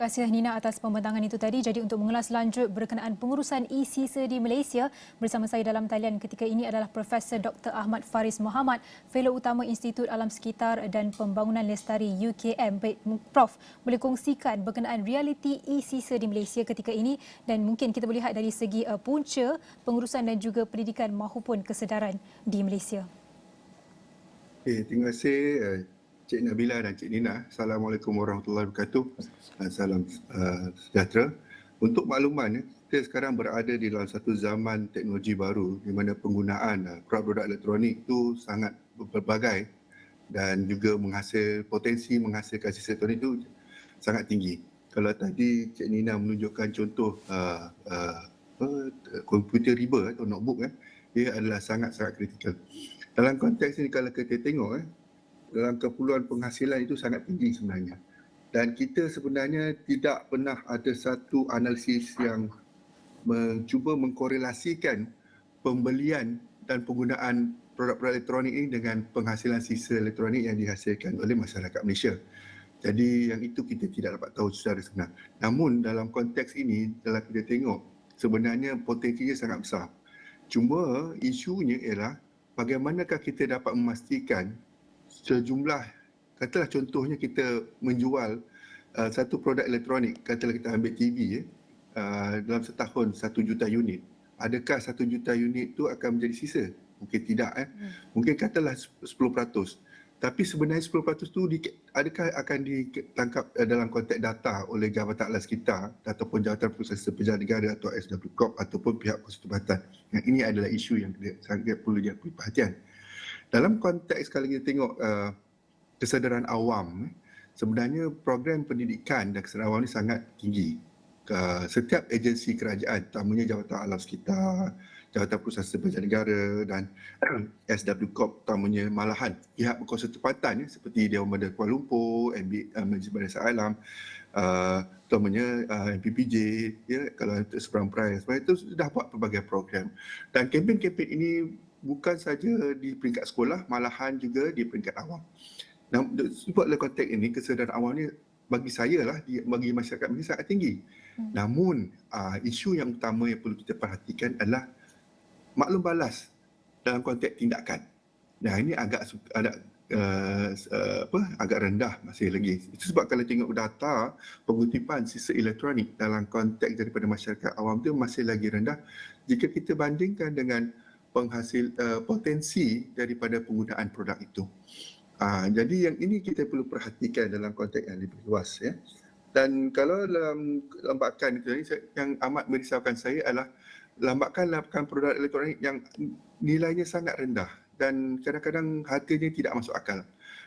kasih Nina atas pembentangan itu tadi. Jadi untuk mengulas lanjut berkenaan pengurusan e-Sisa di Malaysia, bersama saya dalam talian ketika ini adalah Profesor Dr. Ahmad Faris Mohamad, Fellow Utama Institut Alam Sekitar dan Pembangunan Lestari UKM. Baik, Prof, boleh kongsikan berkenaan realiti e-Sisa di Malaysia ketika ini dan mungkin kita boleh lihat dari segi punca pengurusan dan juga pendidikan maupun kesedaran di Malaysia. Okay, terima kasih Cik Nabila dan Cik Nina. Assalamualaikum warahmatullahi wabarakatuh. Salam sejahtera. Untuk makluman, kita sekarang berada di dalam satu zaman teknologi baru di mana penggunaan produk-produk elektronik itu sangat berbagai dan juga potensi menghasilkan sisa elektronik itu sangat tinggi. Kalau tadi Cik Nina menunjukkan contoh komputer riba atau notebook, dia adalah sangat-sangat kritikal. Dalam konteks ini kalau kita tengok, dalam keperluan penghasilan itu sangat tinggi sebenarnya. Dan kita sebenarnya tidak pernah ada satu analisis yang mencuba mengkorelasikan pembelian dan penggunaan produk-produk elektronik ini dengan penghasilan sisa elektronik yang dihasilkan oleh masyarakat Malaysia. Jadi yang itu kita tidak dapat tahu secara sebenar. Namun dalam konteks ini, kalau kita tengok, sebenarnya potensinya sangat besar. Cuma isunya ialah bagaimanakah kita dapat memastikan sejumlah, katalah contohnya kita menjual satu produk elektronik, katalah kita ambil TV dalam setahun 1 juta unit. Adakah 1 juta unit itu akan menjadi sisa? Mungkin tidak. Mungkin katalah 10%. Tapi sebenarnya 10% itu adakah akan ditangkap dalam konteks data oleh Jabatan Alam Sekitar ataupun Jabatan Proses Pejabat Negara atau SWCOP ataupun pihak Kuasa Tempatan. Yang ini adalah isu yang sangat perlu diambil perhatian. Dalam konteks kalau kita tengok kesedaran awam, sebenarnya program pendidikan dan kesedaran awam ini sangat tinggi. Setiap agensi kerajaan, terutamanya Jabatan Alam Sekitar, Jabatan Proses Pejabat Negara dan SWCOP, terutamanya malahan pihak berkuasa tempatan seperti Dewan Bandar Kuala Lumpur, Majlis Bandar Shah Alam, terutamanya MPPJ, kalau untuk seberang peraya, itu sudah buat pelbagai program. Dan kempen-kempen ini bukan saja di peringkat sekolah, malahan juga di peringkat awam. Sebab dalam konteks ini, kesedaran awam ni bagi saya lah, bagi masyarakat ini sangat tinggi. Namun, isu yang utama yang perlu kita perhatikan adalah maklum balas dalam konteks tindakan. Nah, ini agak rendah masih lagi. Itu sebab kalau tengok data pengutipan sisa elektronik dalam konteks daripada masyarakat awam itu masih lagi rendah jika kita bandingkan dengan potensi daripada penggunaan produk itu. Jadi yang ini kita perlu perhatikan dalam konteks yang lebih luas. Dan kalau dalam lambakan itu, yang amat merisaukan saya adalah lambakan produk elektronik yang nilainya sangat rendah dan kadang-kadang harganya tidak masuk akal.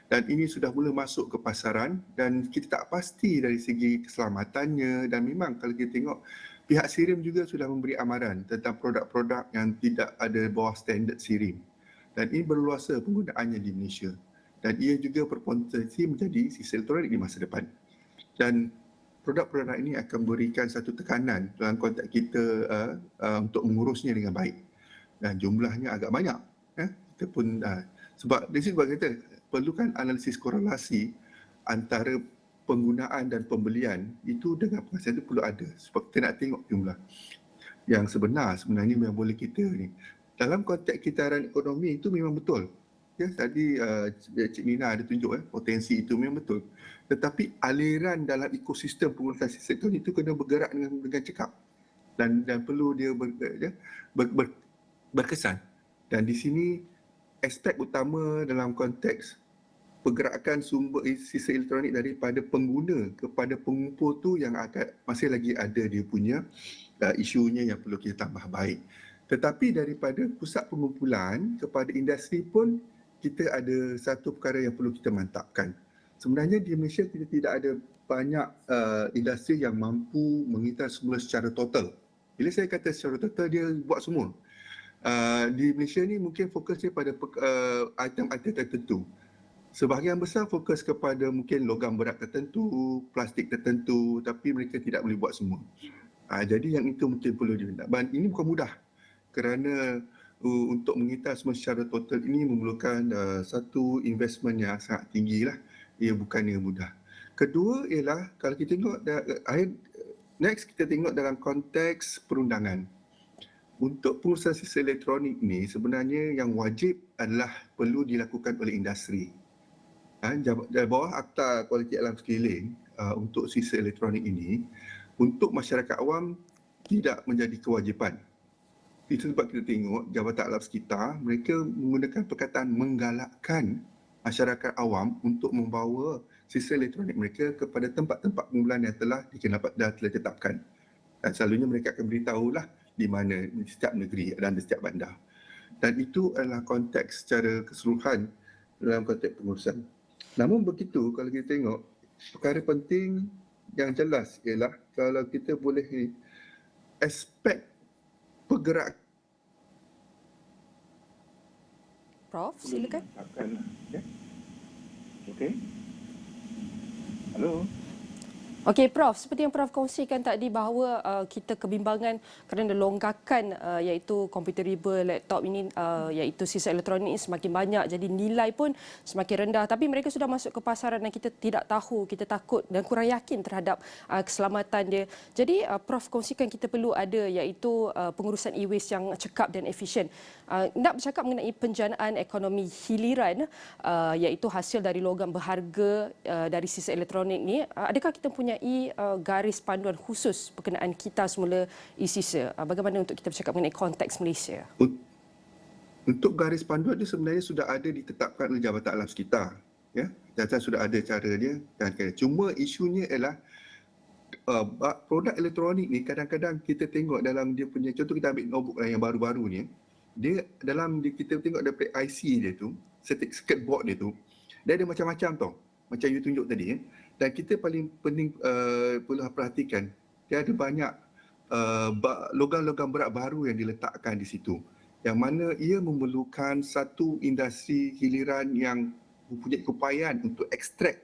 Dan ini sudah mula masuk ke pasaran dan kita tak pasti dari segi keselamatannya, dan memang kalau kita tengok pihak SIRIM juga sudah memberi amaran tentang produk-produk yang tidak ada bawah standard SIRIM. Dan ini berluasa penggunaannya di Malaysia. Dan ia juga berpotensi menjadi sisa elektronik di masa depan. Dan produk-produk ini akan berikan satu tekanan dalam konteks kita untuk mengurusnya dengan baik. Dan jumlahnya agak banyak. Kita pun sebab di sini kita perlukan analisis korelasi antara penggunaan dan pembelian itu dengan penghasilan itu perlu ada. Sebab kita nak tengok jumlah yang sebenarnya yang boleh kita ni. Dalam konteks kitaran ekonomi itu memang betul. Tadi Cik Nina ada tunjuk potensi itu memang betul. Tetapi aliran dalam ekosistem pengurusan sektor itu kena bergerak dengan cekap dan perlu dia berkesan. Dan di sini aspek utama dalam konteks pergerakan sumber sisa elektronik daripada pengguna kepada pengumpul tu yang masih lagi ada dia punya isunya yang perlu kita tambah baik. Tetapi daripada pusat pengumpulan kepada industri pun kita ada satu perkara yang perlu kita mantapkan. Sebenarnya di Malaysia kita tidak ada banyak industri yang mampu mengitar semula secara total. Bila saya kata secara total, dia buat semua. Di Malaysia ni mungkin fokusnya pada item-item tertentu. Sebahagian besar fokus kepada mungkin logam berat tertentu, plastik tertentu, tapi mereka tidak boleh buat semua. Jadi yang itu mungkin perlu diminta. Dan ini bukan mudah kerana untuk mengitar semua secara total ini memerlukan satu investment yang sangat tinggi lah. Ia bukannya mudah. Kedua ialah kalau kita tengok next kita tengok dalam konteks perundangan. Untuk pengurusan sistem elektronik ni sebenarnya yang wajib adalah perlu dilakukan oleh industri. Dari bawah Akta Kualiti Alam Sekeliling untuk sistem elektronik ini, untuk masyarakat awam tidak menjadi kewajipan. Itu sebab kita tengok Jabatan Alam Sekitar, mereka menggunakan perkataan menggalakkan masyarakat awam untuk membawa sistem elektronik mereka kepada tempat-tempat pengumpulan yang telah ditetapkan. Dan selalunya mereka akan beritahulah di mana, di setiap negeri dan di setiap bandar. Dan itu adalah konteks secara keseluruhan dalam konteks pengurusan. Namun begitu, kalau kita tengok, perkara penting yang jelas ialah kalau kita boleh aspek pergerakan. Prof, silakan. Okey. Halo. Okey, Prof. Seperti yang Prof kongsikan tadi bahawa kita kebimbangan kerana longgakan iaitu computerable laptop ini, iaitu sistem elektronik ini semakin banyak, jadi nilai pun semakin rendah. Tapi mereka sudah masuk ke pasaran dan kita tidak tahu, kita takut dan kurang yakin terhadap keselamatan dia. Jadi Prof kongsikan kita perlu ada iaitu pengurusan e-waste yang cekap dan efisien. Nak bercakap mengenai penjanaan ekonomi hiliran, iaitu hasil dari logam berharga dari sistem elektronik ni, adakah kita punya garis panduan khusus berkenaan kita semula e-sisa? Bagaimana untuk kita bercakap mengenai konteks Malaysia? Untuk garis panduan itu sebenarnya sudah ada ditetapkan oleh Jabatan Alam Sekitar. Ya, dan sudah ada cara dia. Cuma isunya ialah produk elektronik ni kadang-kadang kita tengok dalam dia punya, contoh kita ambil notebook yang baru-baru ni, dia dalam kita tengok daripada IC dia tu, circuit board dia tu, dia ada macam-macam tau. Macam you tunjuk tadi ya. Dan kita paling penting perlu perhatikan, dia ada banyak logam-logam berat baru yang diletakkan di situ. Yang mana ia memerlukan satu industri hiliran yang mempunyai keupayaan untuk ekstrak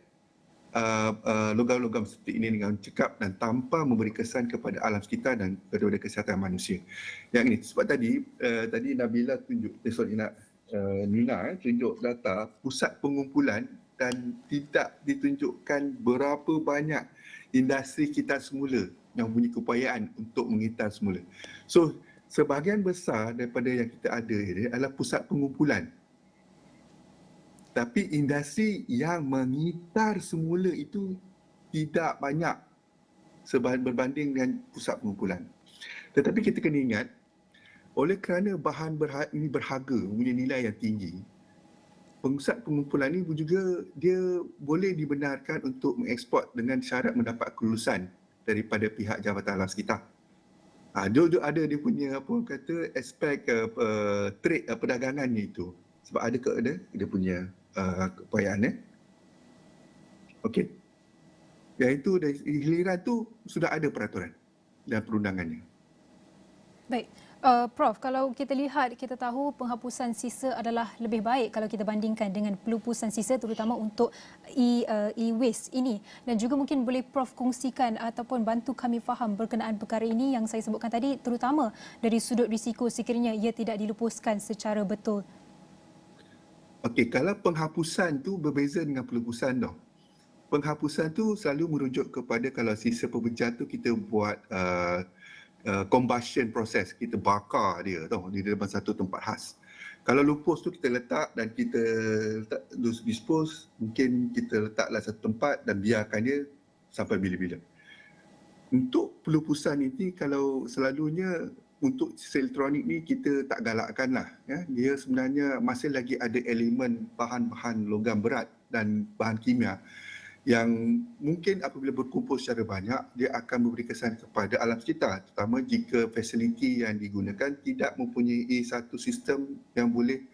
logam-logam seperti ini dengan cekap dan tanpa memberi kesan kepada alam sekitar dan kepada kesihatan manusia. Yang ini sebab tadi Nabila tunjuk, Nina tunjuk data pusat pengumpulan dan tidak ditunjukkan berapa banyak industri kita semula yang punya keupayaan untuk mengitar semula. So, sebahagian besar daripada yang kita ada ini adalah pusat pengumpulan. Tapi industri yang mengitar semula itu tidak banyak berbanding dengan pusat pengumpulan. Tetapi kita kena ingat, oleh kerana bahan ini berharga, mempunyai nilai yang tinggi, pusat pengumpulan ini pun juga dia boleh dibenarkan untuk mengeksport dengan syarat mendapat kelulusan daripada pihak Jabatan Alam Sekitar. Dia ada dia punya aspek trade perdagangannya itu. Sebab ada dia punya keupayaan. Okey. Iaitu dari hiliran tu sudah ada peraturan dan perundangannya. Baik. Prof, kalau kita lihat, kita tahu penghapusan sisa adalah lebih baik kalau kita bandingkan dengan pelupusan sisa, terutama untuk e-waste ini. Dan juga mungkin boleh Prof kongsikan ataupun bantu kami faham berkenaan perkara ini yang saya sebutkan tadi, terutama dari sudut risiko sekiranya ia tidak dilupuskan secara betul. Okey, kalau penghapusan tu berbeza dengan pelupusan tau. Penghapusan tu selalu merujuk kepada kalau sisa pepecah tu kita buat combustion process, kita bakar dia tau di dalam satu tempat khas. Kalau lupus tu kita letak dan kita dispose, mungkin kita letaklah satu tempat dan biarkan dia sampai bila-bila. Untuk pelupusan ini, kalau selalunya untuk sistem elektronik ni kita tak galakkan lah. Ya. Dia sebenarnya masih lagi ada elemen bahan-bahan logam berat dan bahan kimia yang mungkin apabila berkumpul secara banyak, dia akan memberi kesan kepada alam sekitar, terutama jika fasiliti yang digunakan tidak mempunyai satu sistem yang boleh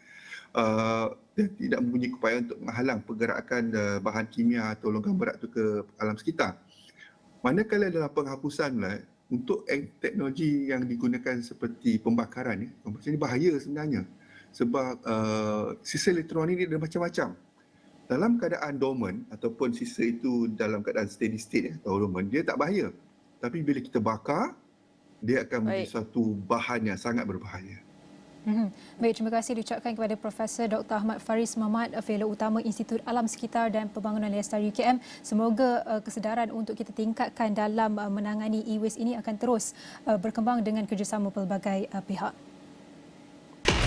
tidak mempunyai keupayaan untuk menghalang pergerakan bahan kimia atau logam berat itu ke alam sekitar. Manakala dalam penghapusan untuk teknologi yang digunakan seperti pembakaran, pembakaran ini bahaya sebenarnya sebab sistem elektronik ini ada macam-macam. Dalam keadaan dormant ataupun sisa itu dalam keadaan steady state atau dormant, dia tak bahaya. Tapi bila kita bakar, dia akan menjadi suatu bahan yang sangat berbahaya. Baik, terima kasih diucapkan kepada Profesor Dr. Ahmad Faris Mohamad, Fellow Utama Institut Alam Sekitar dan Pembangunan Lestari UKM. Semoga kesedaran untuk kita tingkatkan dalam menangani e-waste ini akan terus berkembang dengan kerjasama pelbagai pihak.